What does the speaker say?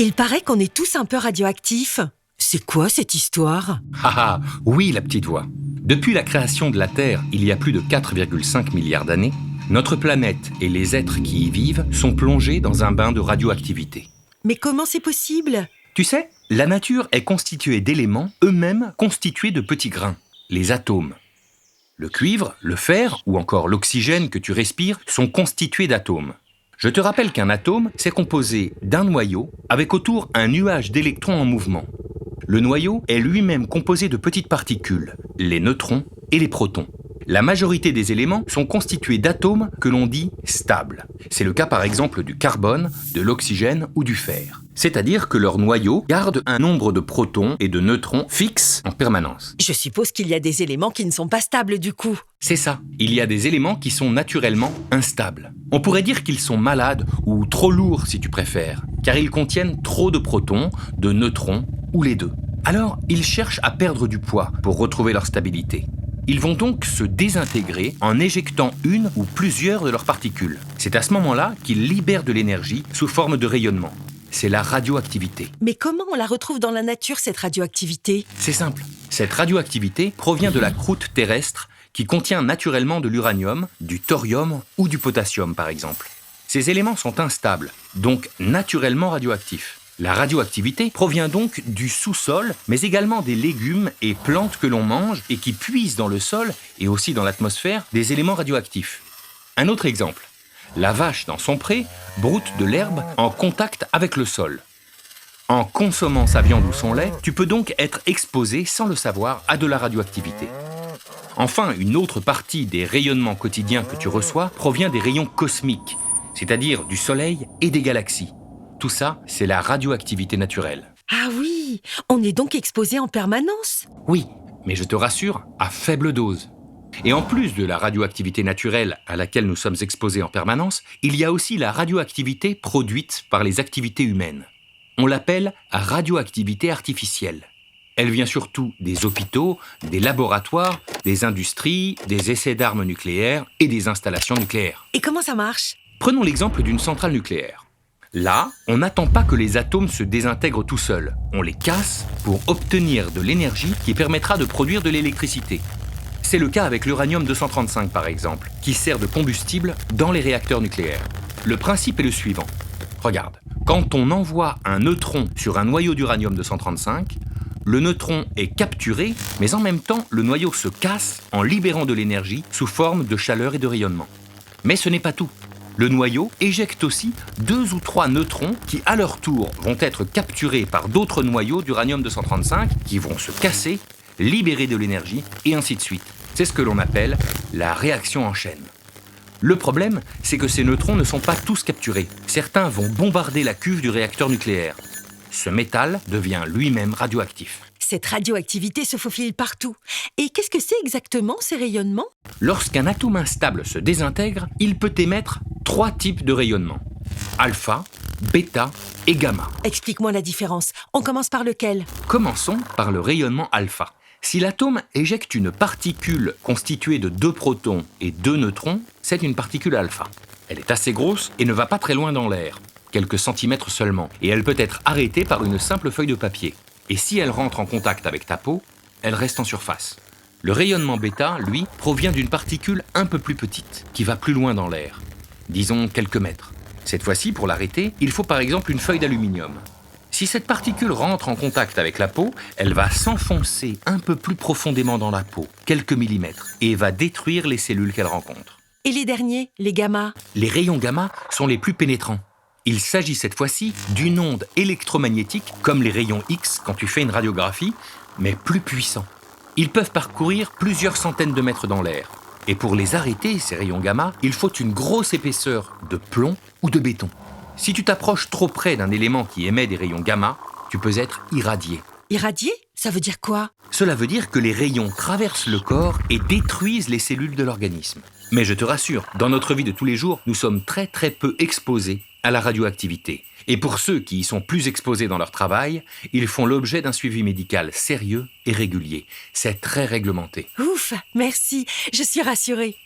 Il paraît qu'on est tous un peu radioactifs. C'est quoi cette histoire? Ah ah, oui la petite voix. Depuis la création de la Terre, il y a plus de 4,5 milliards d'années, notre planète et les êtres qui y vivent sont plongés dans un bain de radioactivité. Mais comment c'est possible? Tu sais, la nature est constituée d'éléments, eux-mêmes constitués de petits grains, les atomes. Le cuivre, le fer ou encore l'oxygène que tu respires sont constitués d'atomes. Je te rappelle qu'un atome, c'est composé d'un noyau avec autour un nuage d'électrons en mouvement. Le noyau est lui-même composé de petites particules, les neutrons et les protons. La majorité des éléments sont constitués d'atomes que l'on dit stables. C'est le cas par exemple du carbone, de l'oxygène ou du fer. C'est-à-dire que leur noyau garde un nombre de protons et de neutrons fixes en permanence. Je suppose qu'il y a des éléments qui ne sont pas stables du coup. C'est ça, il y a des éléments qui sont naturellement instables. On pourrait dire qu'ils sont malades ou trop lourds si tu préfères, car ils contiennent trop de protons, de neutrons ou les deux. Alors, ils cherchent à perdre du poids pour retrouver leur stabilité. Ils vont donc se désintégrer en éjectant une ou plusieurs de leurs particules. C'est à ce moment-là qu'ils libèrent de l'énergie sous forme de rayonnement. C'est la radioactivité. Mais comment on la retrouve dans la nature, cette radioactivité? C'est simple. Cette radioactivité provient de la croûte terrestre qui contient naturellement de l'uranium, du thorium ou du potassium par exemple. Ces éléments sont instables, donc naturellement radioactifs. La radioactivité provient donc du sous-sol, mais également des légumes et plantes que l'on mange et qui puisent dans le sol et aussi dans l'atmosphère des éléments radioactifs. Un autre exemple. La vache dans son pré broute de l'herbe en contact avec le sol. En consommant sa viande ou son lait, tu peux donc être exposé sans le savoir à de la radioactivité. Enfin, une autre partie des rayonnements quotidiens que tu reçois provient des rayons cosmiques, c'est-à-dire du Soleil et des galaxies. Tout ça, c'est la radioactivité naturelle. Ah oui, on est donc exposé en permanence? Oui, mais je te rassure, à faible dose. Et en plus de la radioactivité naturelle à laquelle nous sommes exposés en permanence, il y a aussi la radioactivité produite par les activités humaines. On l'appelle radioactivité artificielle. Elle vient surtout des hôpitaux, des laboratoires, des industries, des essais d'armes nucléaires et des installations nucléaires. Et comment ça marche? Prenons l'exemple d'une centrale nucléaire. Là, on n'attend pas que les atomes se désintègrent tout seuls. On les casse pour obtenir de l'énergie qui permettra de produire de l'électricité. C'est le cas avec l'uranium-235 par exemple, qui sert de combustible dans les réacteurs nucléaires. Le principe est le suivant. Regarde, quand on envoie un neutron sur un noyau d'uranium-235, le neutron est capturé, mais en même temps, le noyau se casse en libérant de l'énergie sous forme de chaleur et de rayonnement. Mais ce n'est pas tout. Le noyau éjecte aussi 2 ou 3 neutrons qui, à leur tour, vont être capturés par d'autres noyaux d'uranium-235 qui vont se casser, libérer de l'énergie et ainsi de suite. C'est ce que l'on appelle la réaction en chaîne. Le problème, c'est que ces neutrons ne sont pas tous capturés. Certains vont bombarder la cuve du réacteur nucléaire. Ce métal devient lui-même radioactif. Cette radioactivité se faufile partout. Et qu'est-ce que c'est exactement ces rayonnements? Lorsqu'un atome instable se désintègre, il peut émettre 3 types de rayonnements. Alpha, bêta et gamma. Explique-moi la différence. On commence par lequel? Commençons par le rayonnement alpha. Si l'atome éjecte une particule constituée de 2 protons et 2 neutrons, c'est une particule alpha. Elle est assez grosse et ne va pas très loin dans l'air, quelques centimètres seulement, et elle peut être arrêtée par une simple feuille de papier. Et si elle rentre en contact avec ta peau, elle reste en surface. Le rayonnement bêta, lui, provient d'une particule un peu plus petite, qui va plus loin dans l'air, disons quelques mètres. Cette fois-ci, pour l'arrêter, il faut par exemple une feuille d'aluminium. Si cette particule rentre en contact avec la peau, elle va s'enfoncer un peu plus profondément dans la peau, quelques millimètres, et va détruire les cellules qu'elle rencontre. Et les derniers, les gamma? Les rayons gamma sont les plus pénétrants. Il s'agit cette fois-ci d'une onde électromagnétique, comme les rayons X quand tu fais une radiographie, mais plus puissants. Ils peuvent parcourir plusieurs centaines de mètres dans l'air. Et pour les arrêter, ces rayons gamma, il faut une grosse épaisseur de plomb ou de béton. Si tu t'approches trop près d'un élément qui émet des rayons gamma, tu peux être irradié. Irradié? Ça veut dire quoi? Cela veut dire que les rayons traversent le corps et détruisent les cellules de l'organisme. Mais je te rassure, dans notre vie de tous les jours, nous sommes très peu exposés à la radioactivité. Et pour ceux qui y sont plus exposés dans leur travail, ils font l'objet d'un suivi médical sérieux et régulier. C'est très réglementé. Ouf, merci, je suis rassurée.